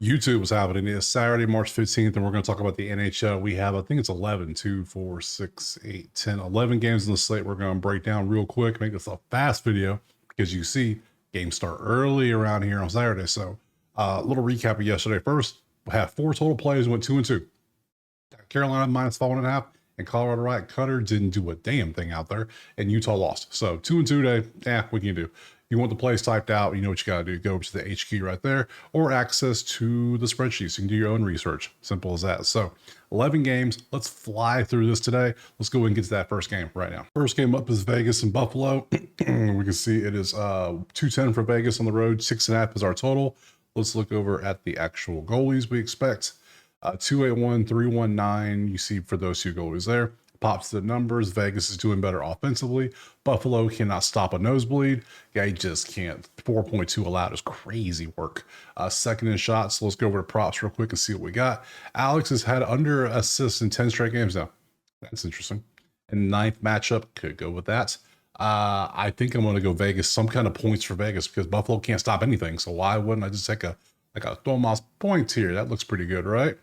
YouTube was happening. It's Saturday, March 15th, and we're going to talk about the NHL. We have, I think it's 11, 2, 4, 6, 8, 10, 11 games in the slate. We're going to break down real quick, make this a fast video because you see games start early around here on Saturday. So a little recap of yesterday. First, we had 4 total plays, went 2-2. Carolina minus 5.5, and Colorado Riot Cutter didn't do a damn thing out there, and Utah lost. So 2-2 today, what can you do? If you want the plays typed out, you know what you got to do. Go over to the HQ right there, or access to the spreadsheet so you can do your own research. Simple as that. So 11 games. Let's fly through this today. Let's go and get to that first game right now. First game up is Vegas and Buffalo. We can see it is 210 for Vegas on the road. 6.5 is our total. Let's look over at the actual goalies we expect. 281, 319. You see for those 2 goalies there. Pops the numbers. Vegas is doing better offensively. Buffalo cannot stop a nosebleed. Yeah, he just can't. 4.2 allowed is crazy work. Second in shots. So let's go over to props real quick and see what we got. Alex has had under assists in 10 straight games now. That's interesting. And 9th matchup, could go with that. I think I'm going to go Vegas, some kind of points for Vegas because Buffalo can't stop anything. So why wouldn't I just take a Thomas points here? That looks pretty good, right?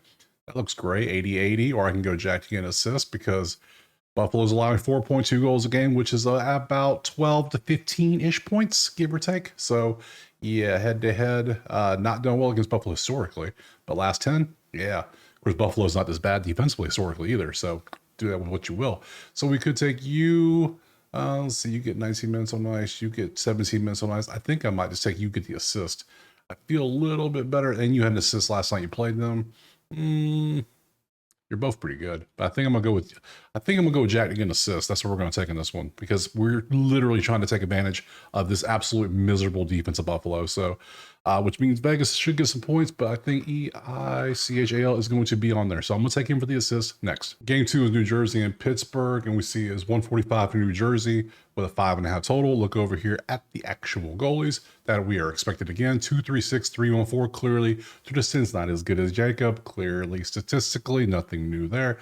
That looks great, 80-80, or I can go Jack to get an assist because Buffalo's allowing 4.2 goals a game, which is about 12 to 15-ish points, give or take. So, yeah, head-to-head, not done well against Buffalo historically, but last 10, yeah. Of course, Buffalo's not this bad defensively historically either, so do that with what you will. So we could take you, let's see, you get 19 minutes on ice, you get 17 minutes on ice. I think I might just take you get the assist. I feel a little bit better, and you had an assist last night you played them. You're both pretty good, but I think I'm gonna go with Jack to get an assist. That's what we're gonna take in this one because we're literally trying to take advantage of this absolute miserable defense of Buffalo. So, which means Vegas should get some points, but I think EICHAL is going to be on there. So I'm gonna take him for the assist next. Game 2 is New Jersey and Pittsburgh, and we see is 145 for New Jersey with a 5.5 total. Look over here at the actual goalies that we are expected again. 236, 314. Clearly, Tristan's not as good as Jacob. Clearly, statistically, nothing new there.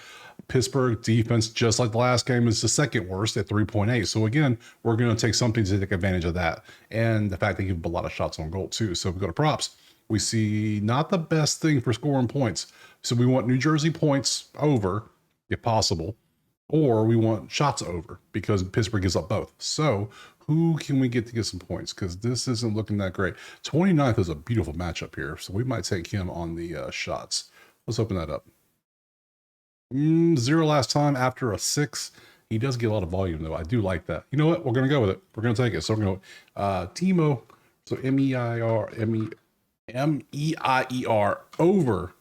Pittsburgh defense, just like the last game, is the second worst at 3.8. So again, we're going to take something to take advantage of that. And the fact they give a lot of shots on goal too. So if we go to props, we see not the best thing for scoring points. So we want New Jersey points over, if possible, or we want shots over because Pittsburgh gives up both. So who can we get to get some points? Because this isn't looking that great. 29th is a beautiful matchup here. So we might take him on the shots. Let's open that up. 0 last time after a 6. He does get a lot of volume though. I do like that. You know what? We're going to go with it. We're going to take it. So we're going to Timo. So M-E-I-E-R over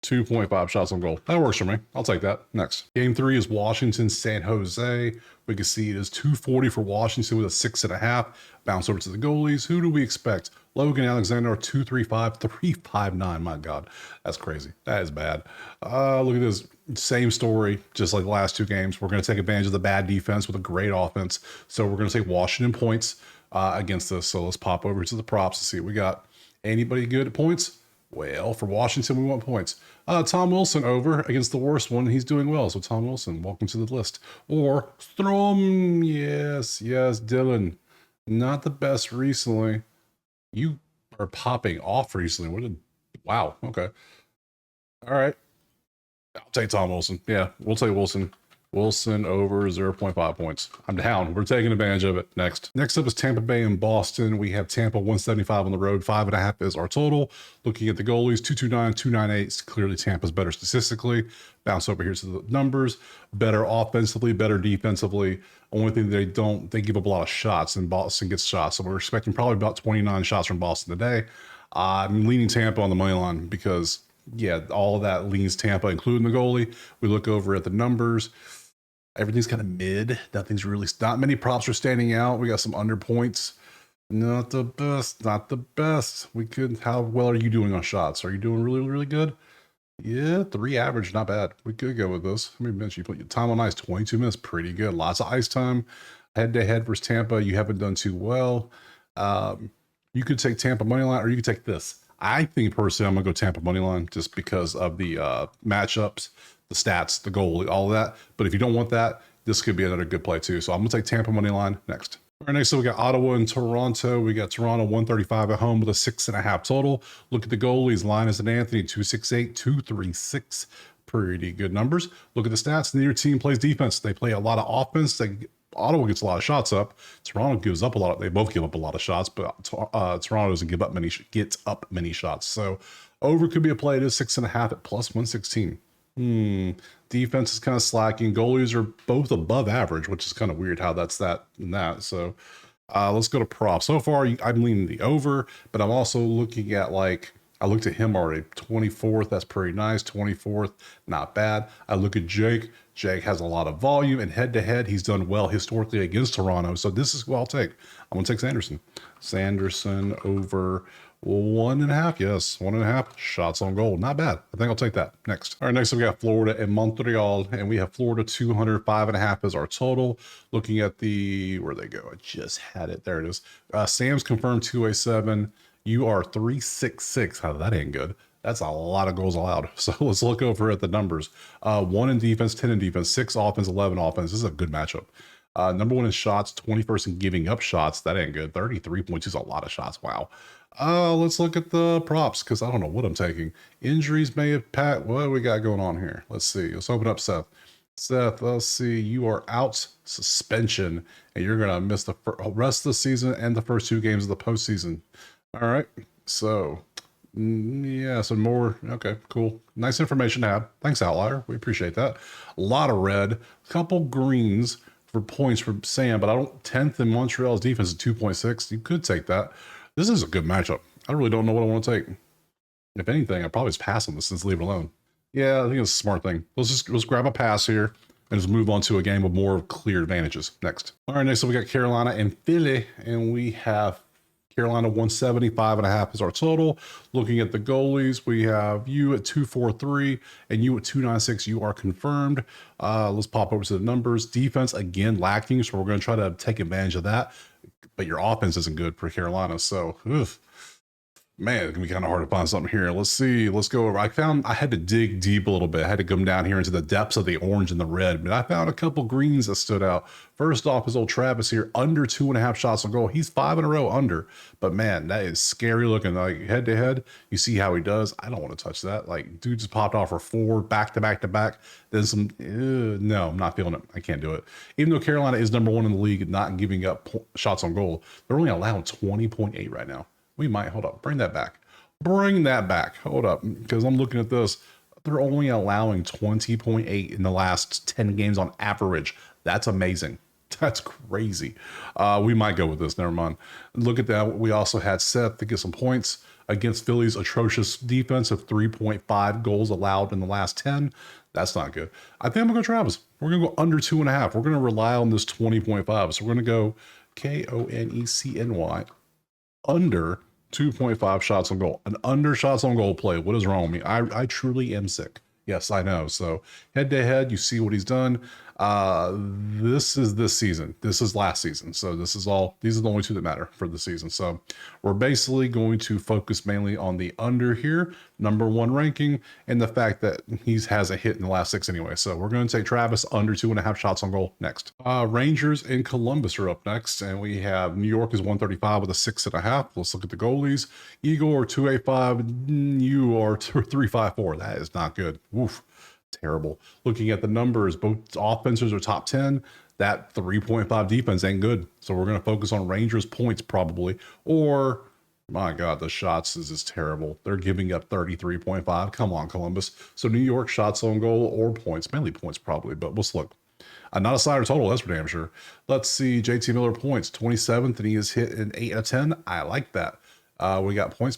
2.5 shots on goal. That works for me. I'll take that. Next. Game 3 is Washington, San Jose. We can see it is 240 for Washington with a 6.5. Bounce over to the goalies. Who do we expect? Logan Alexander, 235, 359. My God, that's crazy. That is bad. Look at this. Same story, just like the last 2 games. We're going to take advantage of the bad defense with a great offense. So we're going to take Washington points against this. So let's pop over to the props to see what we got. Anybody good at points? Well, for Washington, we want points. Tom Wilson over against the worst one. He's doing well. So Tom Wilson, welcome to the list. Or Strom. Yes, Dylan. Not the best recently. You are popping off recently. Wow. Okay. All right. I'll take Tom Wilson. Yeah, we'll take Wilson. Wilson over 0.5 points. I'm down. We're taking advantage of it. Next up is Tampa Bay and Boston. We have Tampa 175 on the road. 5.5 is our total. Looking at the goalies, 229, 298. Clearly Tampa's better statistically. Bounce over here to the numbers. Better offensively, better defensively. Only thing they give up a lot of shots, and Boston gets shots. So we're expecting probably about 29 shots from Boston today. I'm leaning Tampa on the money line because, yeah, all of that leans Tampa, including the goalie. We look over at the numbers. Everything's kind of mid. Not many props are standing out. We got some under points. Not the best. How well are you doing on shots? Are you doing really, really good? Yeah, 3 average, not bad. We could go with this. How many minutes you put your time on ice? 22 minutes, pretty good. Lots of ice time. Head-to-head versus Tampa, you haven't done too well. You could take Tampa money line, or you could take this. I think personally, I'm gonna go Tampa money line just because of the matchups, the stats, the goal, all of that. But if you don't want that, this could be another good play too. So I'm gonna take Tampa money line next. All right, next up, we got Ottawa and Toronto. We got Toronto 135 at home with a 6.5 total. Look at the goalies. Linus and Anthony 268, 236. Pretty good numbers. Look at the stats. Neither team plays defense. They play a lot of offense. Ottawa gets a lot of shots up. Toronto gives up a lot. They both give up a lot of shots, but Toronto doesn't give up many. Gets up many shots. So over could be a play. It is 6.5 at plus 116. Defense is kind of slacking. Goalies are both above average, which is kind of weird how that's that and that. So let's go to props. So far, I'm leaning the over, but I'm also looking at I looked at him already. 24th, that's pretty nice. 24th, not bad. I look at Jake. Jake has a lot of volume, and head-to-head, he's done well historically against Toronto. So this is who I'll take. I'm going to take Sanderson. Sanderson over 1.5. Yes, 1.5 shots on goal. Not bad. I think I'll take that. Next. All right, next we got Florida and Montreal, and we have Florida 205.5 as our total. Looking at where'd they go? I just had it. There it is. Sam's confirmed 207. You are 366. How that ain't good. That's a lot of goals allowed. So let's look over at the numbers. 1 in defense, 10 in defense, 6 offense, 11 offense. This is a good matchup. Number 1 in shots, 21st in giving up shots. That ain't good. 33 points is a lot of shots. Wow. Let's look at the props because I don't know what I'm taking. Injuries may have Pat. What do we got going on here? Let's see. Let's open up Seth. Seth, let's see. You are out suspension, and you're gonna miss the rest of the season and the first 2 games of the postseason. All right. So yeah, some more. Okay, cool. Nice information to have. Thanks, Outlier. We appreciate that. A lot of red, a couple greens for points for Sam, but I don't. 10th in Montreal's defense is 2.6. You could take that. This is a good matchup. I really don't know what I want to take. If anything, I'd probably just pass on this and leave it alone. Yeah, I think it's a smart thing. Let's grab a pass here and just move on to a game with more clear advantages. Next. All right, next up we got Carolina and Philly, and we have Carolina 175.5 is our total. Looking at the goalies, we have you at 243 and you at 296. You are confirmed. Let's pop over to the numbers. Defense, again, lacking, so we're going to try to take advantage of that. But your offense isn't good for Carolina, so man, it's gonna be kind of hard to find something here. Let's see. Let's go over. I had to dig deep a little bit. I had to come down here into the depths of the orange and the red, but I found a couple greens that stood out. First off is old Travis here, under 2.5 shots on goal. He's 5 in a row under, but man, that is scary looking. Like head to head, you see how he does. I don't want to touch that. Like dude just popped off for 4 back to back to back. Then some. No, I'm not feeling it. I can't do it. Even though Carolina is number 1 in the league, not giving up shots on goal, they're only allowing 20.8 right now. We might, hold up, bring that back. Bring that back. Hold up, because I'm looking at this. They're only allowing 20.8 in the last 10 games on average. That's amazing. That's crazy. We might go with this. Never mind. Look at that. We also had Seth to get some points against Philly's atrocious defense of 3.5 goals allowed in the last 10. That's not good. I think I'm going to go Travis. We're going to go under 2.5. We're going to rely on this 20.5. So we're going to go Konecny under 2.5 shots on goal. An under shots on goal play. What is wrong with me? I truly am sick. Yes, I know. So head to head, you see what he's done. This is this season. This is last season. So these are the only 2 that matter for the season. So we're basically going to focus mainly on the under here, number 1 ranking, and the fact that he has a hit in the last 6 anyway. So we're going to take Travis under 2.5 shots on goal next. Rangers and Columbus are up next, and we have New York is 135 with a 6.5. Let's look at the goalies. Igor 285. You are 354. That is not good. Woof. Terrible. Looking at the numbers, both offenses are top 10. That 3.5 defense ain't good. So we're going to focus on Rangers points probably. Or, my God, the shots is just terrible. They're giving up 33.5. Come on, Columbus. So New York shots on goal or points. Mainly points probably, but let's look. Not a slider total, that's for damn sure. Let's see, JT Miller points. 27th, and he is hit in 8 out of 10. I like that. We got points.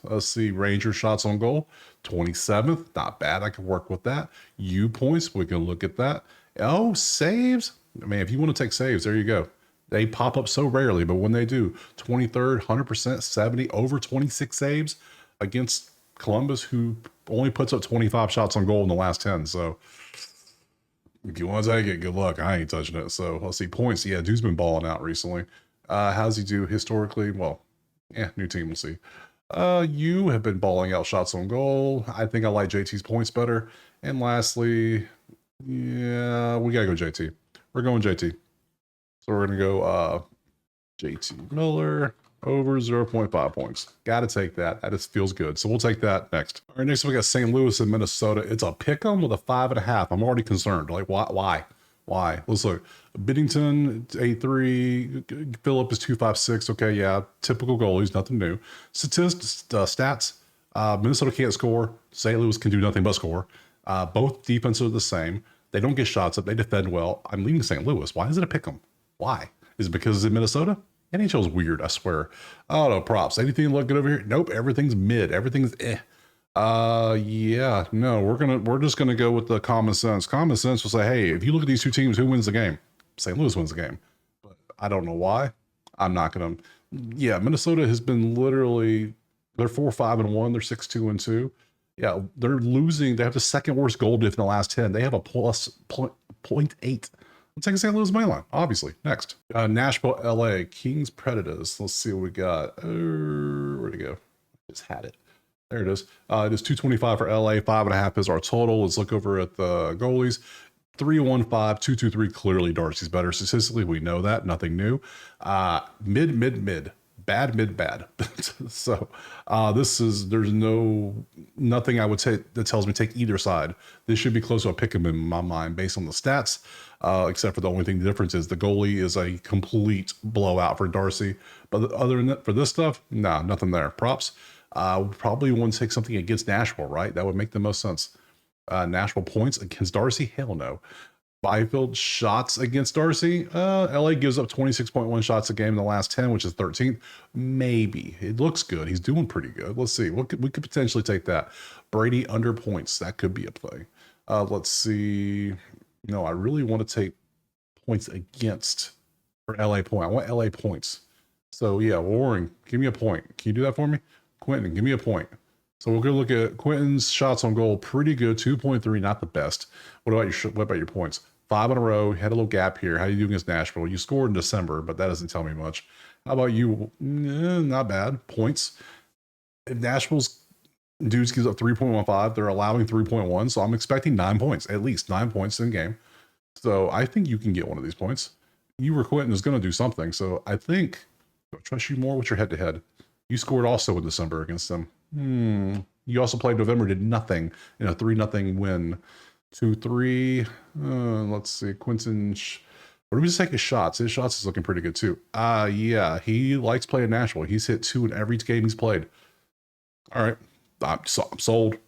Let's see, Ranger shots on goal, 27th. Not bad. I can work with that. U points. We can look at that. Oh, saves. I mean, if you want to take saves, there you go. They pop up so rarely, but when they do, 23rd, 100%, 70, over 26 saves against Columbus, who only puts up 25 shots on goal in the last 10. So if you want to take it, good luck. I ain't touching it. So let's see, points. Yeah, dude's been balling out recently. How's he do historically? Well, new team, we'll see. You have been balling out shots on goal. I think I like JT's points better. And lastly, yeah, we gotta go JT. We're going JT. So we're gonna go JT Miller over 0.5 points. Got to take that. That just feels good. So we'll take that next. All right, next we got St. Louis and Minnesota. It's a pick 'em with a 5.5. I'm already concerned. Like, why? Let's look. Biddington 8.3. Phillip is 2.56. Okay, yeah, typical goalies, nothing new. Stats. Minnesota can't score. St. Louis can do nothing but score. Both defenses are the same. They don't get shots up. They defend well. I'm leaving St. Louis. Why is it a pick 'em? Why? Is it because it's in Minnesota? NHL's weird, I swear. Oh no, props. Anything look good over here? Nope, everything's mid. Everything's eh. Yeah, no, we're just gonna go with the common sense. Common sense will say, hey, if you look at these two teams, who wins the game? St. Louis wins the game. But I don't know why. I'm not gonna. Yeah, Minnesota has been literally. They're 4-5-1. They're 6-2-2. Yeah, they're losing. They have the second worst goal diff in the last 10. They have a plus 0.8. I'm taking St. Louis money line, obviously. Next, Nashville, LA, Kings, Predators. Let's see what we got. Where'd it go? Just had it. There it is. It is 225 for LA. 5.5 is our total. Let's look over at the goalies. 3-1-5, 2-2-3. Clearly, Darcy's better. Statistically, we know that. Nothing new. Mid. Bad. So there's nothing I would say that tells me take either side. This should be close to a pick 'em in my mind based on the stats, except for the only thing the difference is the goalie is a complete blowout for Darcy. But other than that, for this stuff, nah, nothing there. Props. Probably want to take something against Nashville, right? That would make the most sense. Nashville points against Darcy? Hell no. Byfield shots against Darcy. LA gives up 26.1 shots a game in the last 10, which is 13th. Maybe. It looks good. He's doing pretty good. Let's see. We could potentially take that. Brady under points. That could be a play. Let's see. No, I really want to take points against for LA point. I want LA points. So yeah, Warren, give me a point. Can you do that for me? Quentin, give me a point. So we're going to look at Quentin's shots on goal. Pretty good, 2.3, not the best. What about your points? 5 in a row. Had a little gap here. How do you do against Nashville? You scored in December, but that doesn't tell me much. How about you? Not bad. Points. If Nashville's dudes gives up 3.15, they're allowing 3.1, so I'm expecting 9 points, at least 9 points in the game. So I think you can get one of these points. You were Quentin is going to do something, so I think I'll trust you more with your head-to-head. You scored also in December against them. You also played November, did nothing in a 3-0 win. 2-3. Let's see. Quentin. What do we just take his shots? His shots is looking pretty good too. Yeah, he likes playing Nashville. He's hit 2 in every game he's played. All right, I'm sold.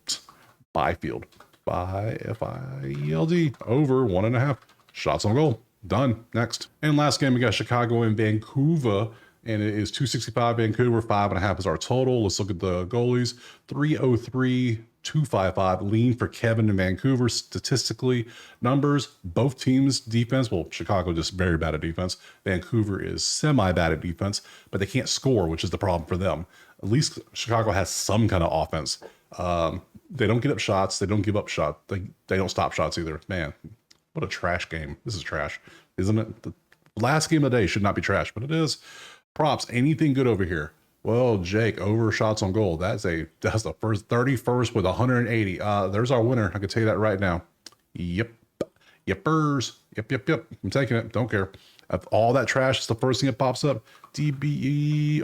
Byfield. Field over 1.5 shots on goal. Done. Next. And last game we got Chicago and Vancouver. And it is 265 Vancouver, 5.5 is our total. Let's look at the goalies. 303, 255, lean for Kevin in Vancouver. Statistically, numbers, both teams' defense, well, Chicago just very bad at defense. Vancouver is semi-bad at defense, but they can't score, which is the problem for them. At least Chicago has some kind of offense. They don't get up shots. They don't give up shots. They don't stop shots either. Man, what a trash game. This is trash, isn't it? The last game of the day should not be trash, but it is. Props, anything good over here? Well, Jake, over shots on goal. That's the first 31st with 180. There's our winner. I can tell you that right now. Yep. Yepers. Yep. I'm taking it. Don't care. If all that trash is the first thing that pops up, DBERUSK.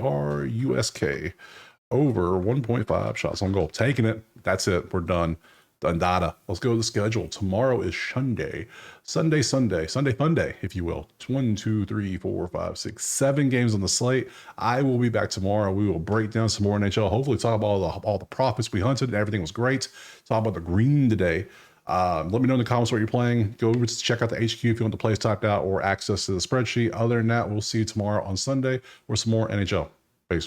Over 1.5 shots on goal. Taking it. That's it. We're done. Data. Let's go to the schedule. Tomorrow is Sunday fun day, if you will. 1, 2, 3, 4, 5, 6, 7 games on the slate. I will be back tomorrow. We will break down some more NHL. Hopefully talk about all the profits we hunted and everything was great. Talk about the green today. Let me know in the comments what you're playing. Go over to check out the HQ if you want the plays typed out or access to the spreadsheet. Other than that, we'll see you tomorrow on Sunday for some more NHL.